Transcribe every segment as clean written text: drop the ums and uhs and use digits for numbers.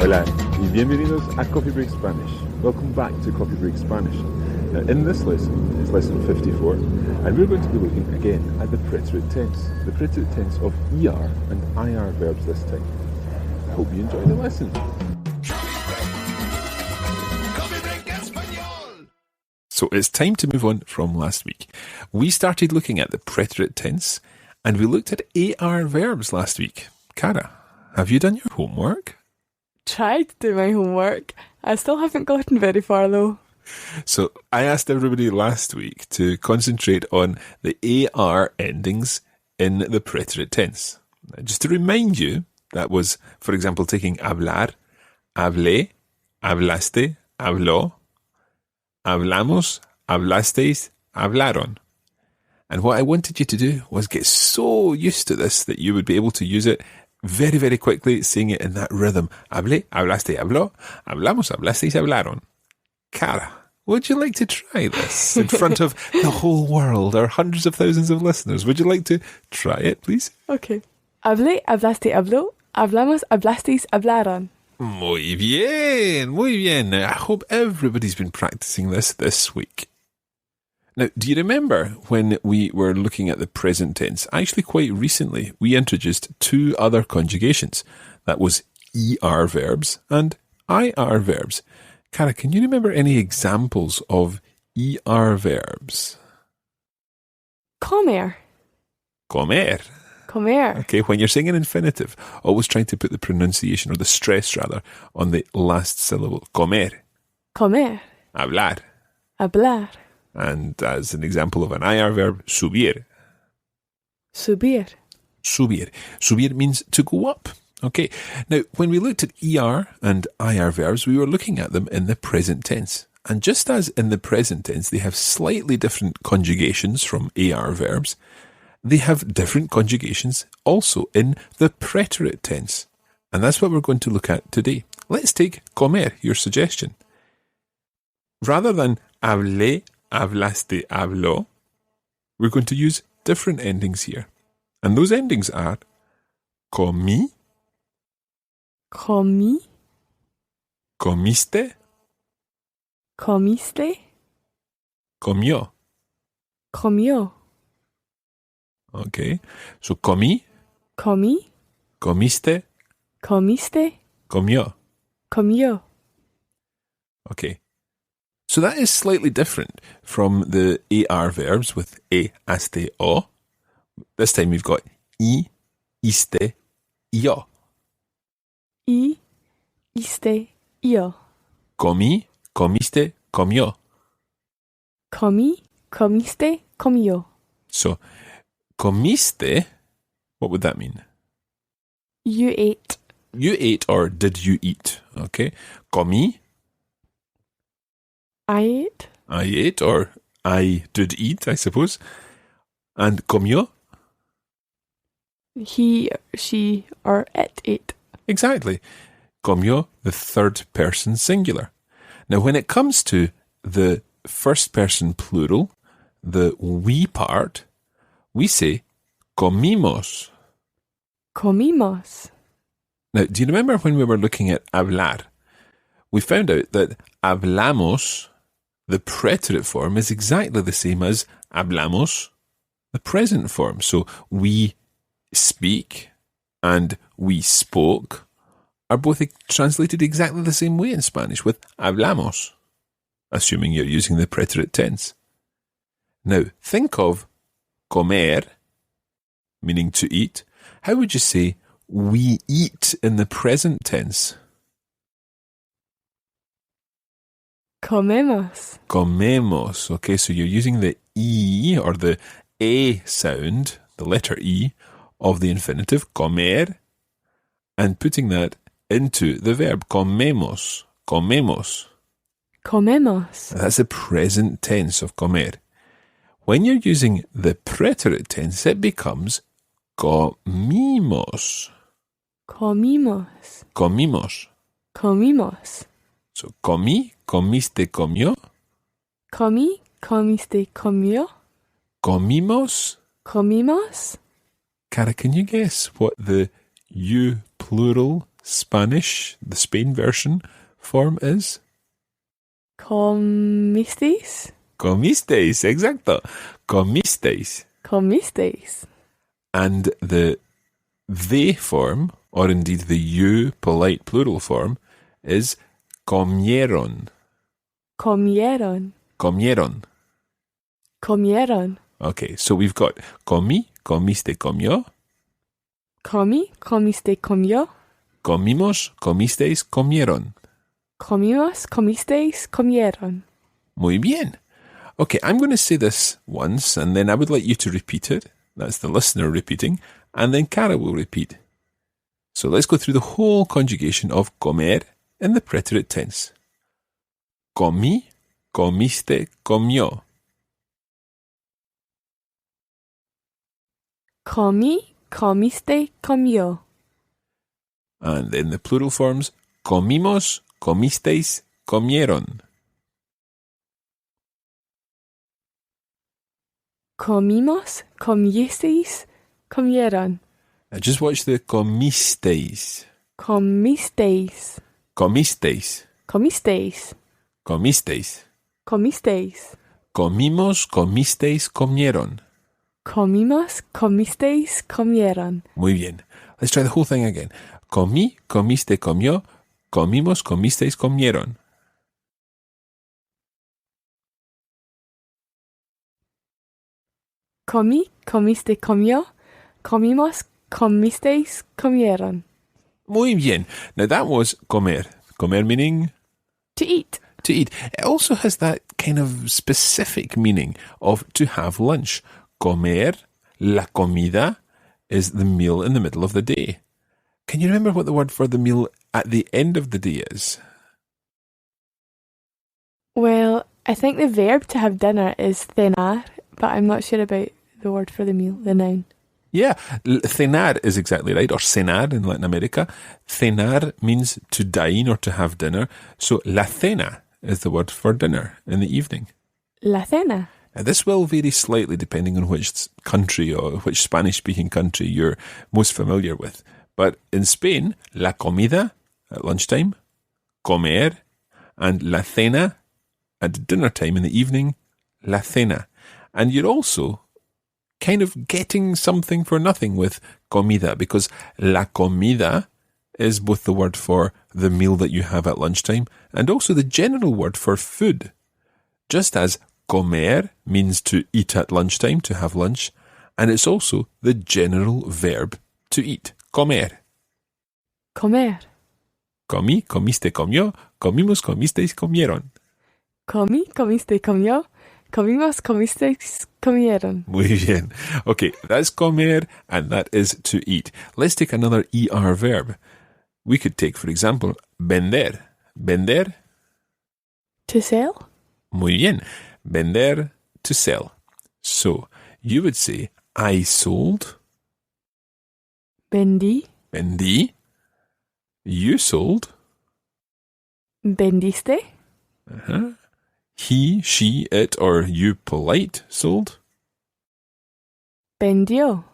Hola y bienvenidos a Coffee Break Spanish. Welcome back to Coffee Break Spanish. Now in this lesson, it's lesson 54, and we're going to be looking again at the preterite tense. The preterite tense of ER and IR verbs this time. I hope you enjoy the lesson. So it's time to move on from last week. We started looking at the preterite tense, and we looked at AR verbs last week. Cara, have you done your homework? Tried to do my homework. I still haven't gotten very far though. So I asked everybody last week to concentrate on the AR endings in the preterite tense. Just to remind you, that was, for example, taking hablar, hablé, hablaste, habló, hablamos, hablasteis, hablaron. And what I wanted you to do was get so used to this that you would be able to use it very, very quickly, saying it in that rhythm. Hablé, hablaste, habló, hablamos, hablasteis, hablaron. Cara, would you like to try this in front of the whole world, or hundreds of thousands of listeners? Would you like to try it, please? Okay. Hablé, hablaste, habló, hablamos, hablasteis, hablaron. Muy bien, muy bien. Now, I hope everybody's been practicing this week. Now, do you remember when we were looking at the present tense? Actually, quite recently, we introduced two other conjugations. That was ER verbs and IR verbs. Cara, can you remember any examples of ER verbs? Comer. Comer. Comer. Okay, when you're saying an infinitive, always trying to put the pronunciation, or the stress rather, on the last syllable. Comer. Comer. Hablar. Hablar. And as an example of an IR verb, subir. Subir. Subir. Subir means to go up. Okay. Now, when we looked at ER and IR verbs, we were looking at them in the present tense. And just as in the present tense, they have slightly different conjugations from AR verbs, they have different conjugations also in the preterite tense. And that's what we're going to look at today. Let's take comer, your suggestion. Rather than hablé, hablaste, habló, we're going to use different endings here. And those endings are comí, Comí. comiste, Comiste. comió. Comió. Okay. So comí, Comí. comiste, Comiste. comió. Comió. Okay. So that is slightly different from the AR verbs with e, aste, o. This time we've got I, iste, yo. I. Iste. Yo. Comí, comiste, comió. Comí. Comiste. Comió. So, comiste, what would that mean? You ate. You ate, or did you eat? Okay. Comí, I ate. I ate, or I did eat, I suppose. And comió? He, she, or it ate. Exactly. Comió, the third person singular. Now, when it comes to the first person plural, the we part, we say comimos. Comimos. Now, do you remember when we were looking at hablar? We found out that hablamos, the preterite form, is exactly the same as hablamos, the present form. So we speak and we spoke are both translated exactly the same way in Spanish with hablamos, assuming you're using the preterite tense. Now, think of comer, meaning to eat. How would you say we eat in the present tense? Comemos. Comemos. Okay, so you're using the E, or the A sound, the letter E, of the infinitive, comer, and putting that into the verb, comemos. Comemos. Comemos. That's the present tense of comer. When you're using the preterite tense, it becomes comimos. Comimos. Comimos. Comimos. So, comí, comiste, comió. Comí, comiste, comió. Comimos. Comimos. Cara, can you guess what the you plural Spanish, the Spain version form is? Comisteis? Comisteis, exacto. Comisteis. Comisteis. And the they form, or indeed the you polite plural form, is comieron. Comieron. Comieron. Comieron. Okay, so we've got comí, comiste, comió. Comí, comiste, comió. Comimos, comisteis, comieron. Comimos, comisteis, comieron. Muy bien. Okay, I'm going to say this once, and then I would like you to repeat it. That's the listener repeating, and then Cara will repeat. So let's go through the whole conjugation of comer in the preterite tense. Comí, comiste, comió. Comí, comiste, comió. And then the plural forms, comimos, comisteis, comieron. Comimos, comisteis, comieron. Now just watch the comisteis. Comisteis. Comisteis. Comisteis. Comisteis. Comisteis. Comimos, comisteis, comieron. Comimos, comisteis, comieron. Muy bien. Let's try the whole thing again. Comí, comiste, comió. Comimos, comisteis, comieron. Comí, comiste, comió. Comimos, comisteis, comieron. Muy bien. Now that was comer. Comer meaning? To eat. To eat. It also has that kind of specific meaning of to have lunch. Comer, la comida, is the meal in the middle of the day. Can you remember what the word for the meal at the end of the day is? Well, I think the verb to have dinner is cenar, but I'm not sure about the word for the meal, the noun. Yeah, cenar is exactly right, or cenar in Latin America. Cenar means to dine or to have dinner. So la cena is the word for dinner in the evening. La cena. Now, this will vary slightly depending on which country or which Spanish-speaking country you're most familiar with. But in Spain, la comida at lunchtime, comer, and la cena at dinner time in the evening, la cena. And you're also kind of getting something for nothing with comida, because la comida is both the word for the meal that you have at lunchtime and also the general word for food. Just as comer means to eat at lunchtime, to have lunch, and it's also the general verb to eat. Comer. Comer. Comí, comiste, comió. Comimos, comisteis, comieron. Comí, comiste, comió. Comimos, comisteis, comieron. Muy bien. Okay, that's comer and that is to eat. Let's take another ER verb. We could take, for example, vender. Vender. To sell? Muy bien. Vender, to sell. So, you would say, I sold. Vendí. Vendí. You sold. Vendiste. Uh-huh. He, she, it, or you polite sold. Vendió.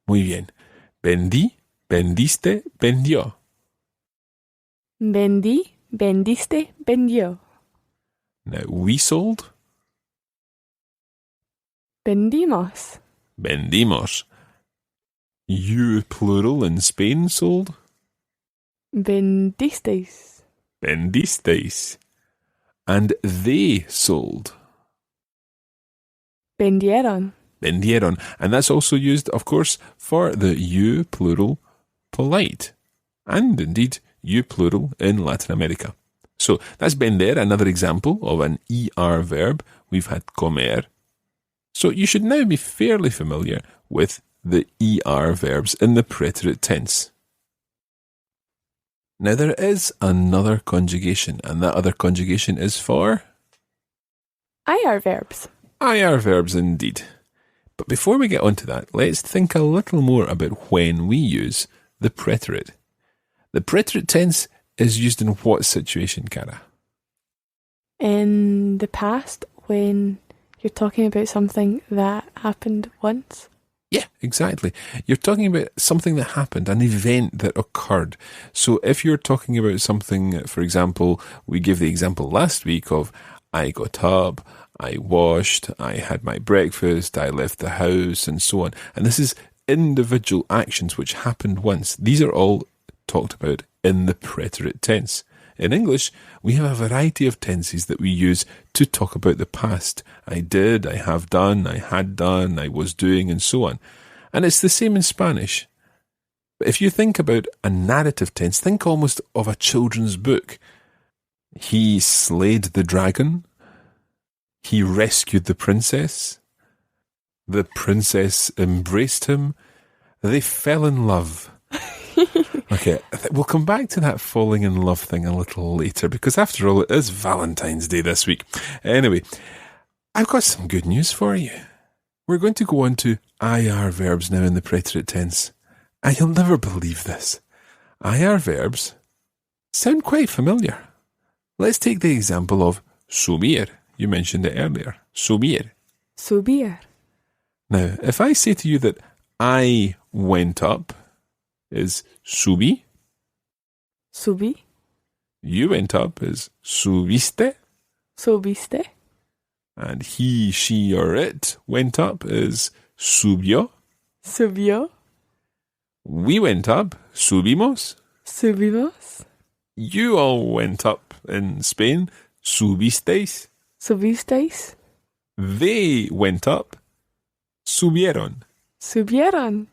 Muy bien. Vendí, vendiste, vendió. Vendí, vendiste, vendió. Now, we sold. Vendimos. Vendimos. You, plural, in Spain sold. Vendisteis. Vendisteis. And they sold. Vendieron. Vendieron. And that's also used, of course, for the you, plural, polite. And indeed, you, plural, in Latin America. So that's vender, another example of an ER verb. We've had comer. So you should now be fairly familiar with the ER verbs in the preterite tense. Now there is another conjugation, and that other conjugation is for IR verbs. IR verbs indeed. But before we get on to that, let's think a little more about when we use the preterite. The preterite tense is used in what situation, Cara? In the past, when you're talking about something that happened once. Yeah, exactly. You're talking about something that happened, an event that occurred. So if you're talking about something, for example, we gave the example last week of I got up, I washed, I had my breakfast, I left the house, and so on. And this is individual actions which happened once. These are all talked about in the preterite tense. In English, we have a variety of tenses that we use to talk about the past. I did, I have done, I had done, I was doing, and so on. And it's the same in Spanish. But if you think about a narrative tense, think almost of a children's book. He slayed the dragon. He rescued the princess. The princess embraced him. They fell in love. Okay, we'll come back to that falling in love thing a little later, because after all, it is Valentine's Day this week. Anyway, I've got some good news for you. We're going to go on to IR verbs now in the preterite tense. And you'll never believe this. IR verbs sound quite familiar. Let's take the example of subir. You mentioned it earlier. Subir. Subir. Now, if I say to you that I went up, is subí. Subí. You went up is subiste. Subiste. And he, she, or it went up is subió. Subió. We went up, subimos. Subimos. You all went up in Spain, subisteis. Subisteis. They went up, subieron. Subieron.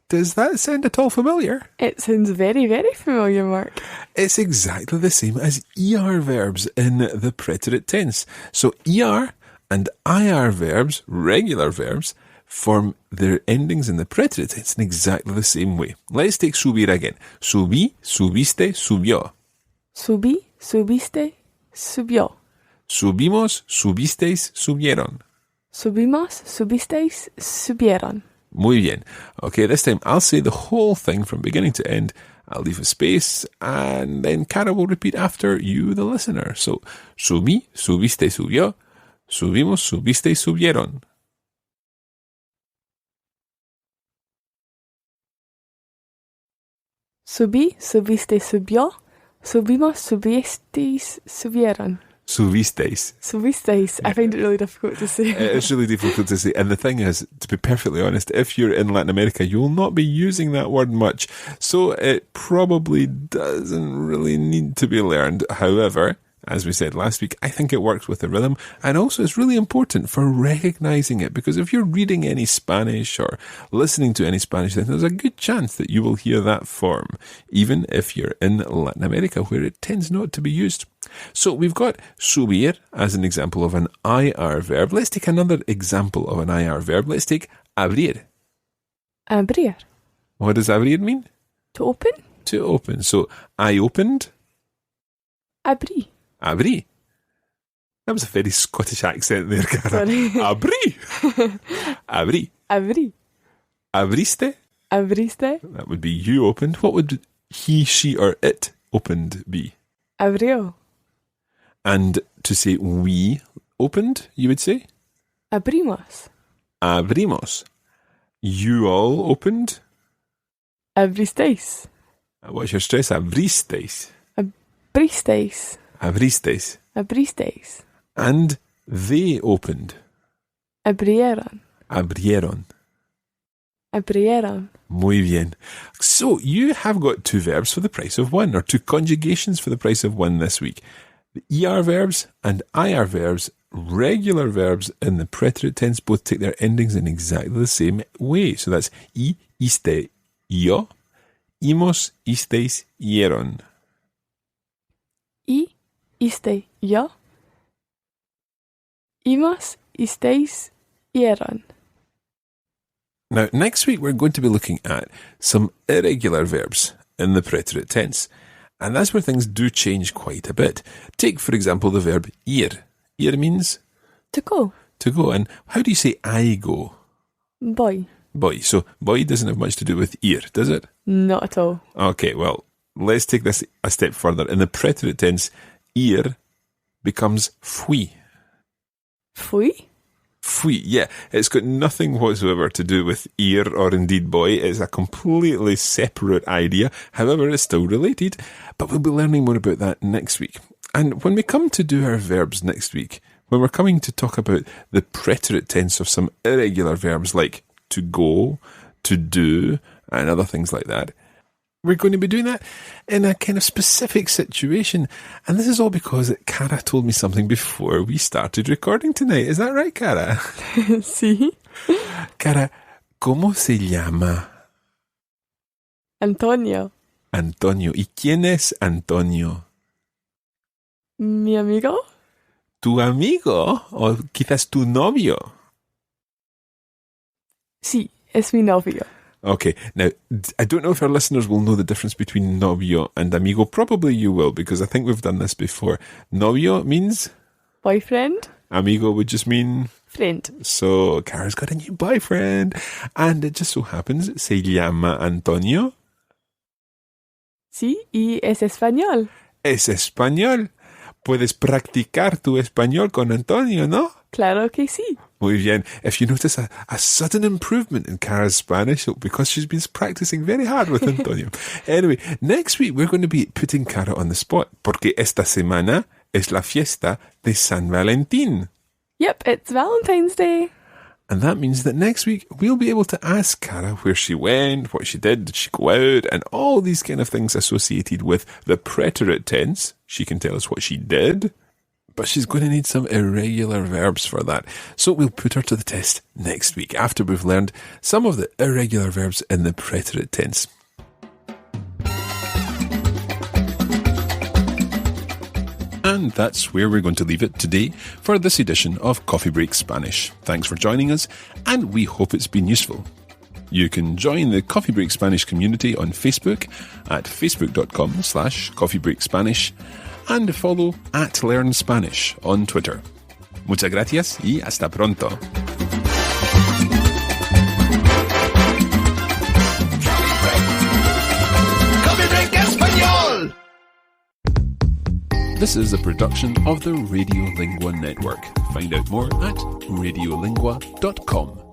Does that sound at all familiar? It sounds very, very familiar, Mark. It's exactly the same as ER verbs in the preterite tense. So ER and IR verbs, regular verbs, form their endings in the preterite tense in exactly the same way. Let's take subir again. Subí, subiste, subió. Subí, subiste, subió. Subimos, subisteis, subieron. Subimos, subisteis, subieron. Muy bien. Okay, this time I'll say the whole thing from beginning to end. I'll leave a space, and then Cara will repeat after you, the listener. So, subí, subiste, subió. Subimos, subiste, subieron. Subí, subiste, subió. Subimos, subisteis, subieron. Subisteis. Subisteis. I find it really difficult to say. It's really difficult to say. And the thing is, to be perfectly honest, if you're in Latin America, you'll not be using that word much. So it probably doesn't really need to be learned. However, as we said last week, I think it works with the rhythm. And also it's really important for recognizing it, because if you're reading any Spanish or listening to any Spanish, then there's a good chance that you will hear that form, even if you're in Latin America, where it tends not to be used. So we've got subir as an example of an IR verb. Let's take another example of an IR verb. Let's take abrir. Abrir. What does abrir mean? To open. To open. So I opened. Abrí. Abrí. That was a very Scottish accent there, Cara. Sorry. Abrí. Abrí. Abrí. Abriste. Abriste. That would be you opened. What would he, she, or it opened be? Abrió. And to say we opened, you would say? Abrimos. Abrimos. You all opened? Abristeis. What's your stress? Abristeis. Abristeis. Abristeis. Abristeis. And they opened? Abrieron. Abrieron. Abrieron. Muy bien. So you have got two verbs for the price of one, or two conjugations for the price of one this week. The ER verbs and IR verbs, regular verbs in the preterite tense, both take their endings in exactly the same way. So that's I, iste, yo. Imos, isteis, ieron. I, iste, yo. Imos, isteis, ieron. Now, next week we're going to be looking at some irregular verbs in the preterite tense. And that's where things do change quite a bit. Take, for example, the verb ir. Ir means? To go. To go. And how do you say I go? Voy. Voy. So, voy doesn't have much to do with ir, does it? Not at all. Okay, well, let's take this a step further. In the preterite tense, ir becomes fui. Fui? Fui, yeah. It's got nothing whatsoever to do with ir or indeed boy. It's a completely separate idea. However, it's still related. But we'll be learning more about that next week. And when we come to do our verbs next week, when we're coming to talk about the preterite tense of some irregular verbs like to go, to do, and other things like that, we're going to be doing that in a kind of specific situation. And this is all because Cara told me something before we started recording tonight. Is that right, Cara? Sí. Cara, ¿cómo se llama? Antonio. Antonio. ¿Y quién es Antonio? Mi amigo. ¿Tu amigo? ¿O quizás tu novio? Sí, es mi novio. Okay, now, I don't know if our listeners will know the difference between novio and amigo. Probably you will, because I think we've done this before. Novio means? Boyfriend. Amigo would just mean? Friend. So, Cara's got a new boyfriend. And it just so happens, se llama Antonio. Sí, y es español. Es español. Puedes practicar tu español con Antonio, ¿no? Claro que sí. Muy bien. If you notice a sudden improvement in Cara's Spanish, because she's been practicing very hard with Antonio. Anyway, next week we're going to be putting Cara on the spot, porque esta semana es la fiesta de San Valentín. Yep, it's Valentine's Day. And that means that next week we'll be able to ask Cara where she went, what she did she go out, and all these kind of things associated with the preterite tense. She can tell us what she did, but she's going to need some irregular verbs for that. So we'll put her to the test next week after we've learned some of the irregular verbs in the preterite tense. And that's where we're going to leave it today for this edition of Coffee Break Spanish. Thanks for joining us, and we hope it's been useful. You can join the Coffee Break Spanish community on Facebook at facebook.com/coffeebreakspanish and follow @LearnSpanish on Twitter. Muchas gracias y hasta pronto. Coffee Break Español. This is a production of the Radiolingua Network. Find out more at radiolingua.com.